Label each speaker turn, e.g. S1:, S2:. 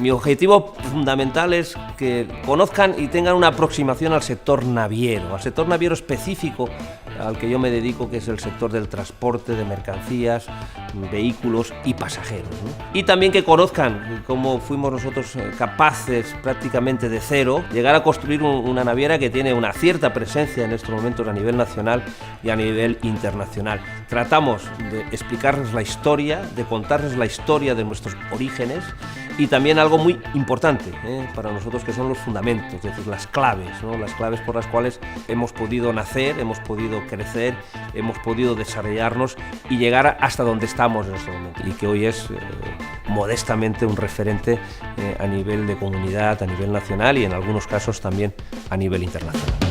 S1: Mi objetivo fundamental es que conozcan y tengan una aproximación al sector naviero específico al que yo me dedico, que es el sector del transporte de mercancías, vehículos y pasajeros, ¿no? Y también que conozcan cómo fuimos nosotros capaces prácticamente de cero llegar a construir una naviera que tiene una cierta presencia en estos momentos a nivel nacional y a nivel internacional. Tratamos de explicarles la historia, de contarles la historia de nuestros orígenes y también algo muy importante para nosotros, que son los fundamentos, es decir, las claves, ¿no? Las claves por las cuales hemos podido nacer, hemos podido crecer, hemos podido desarrollarnos y llegar hasta donde estamos en este momento, y que hoy es modestamente un referente a nivel de comunidad, a nivel nacional y en algunos casos también a nivel internacional.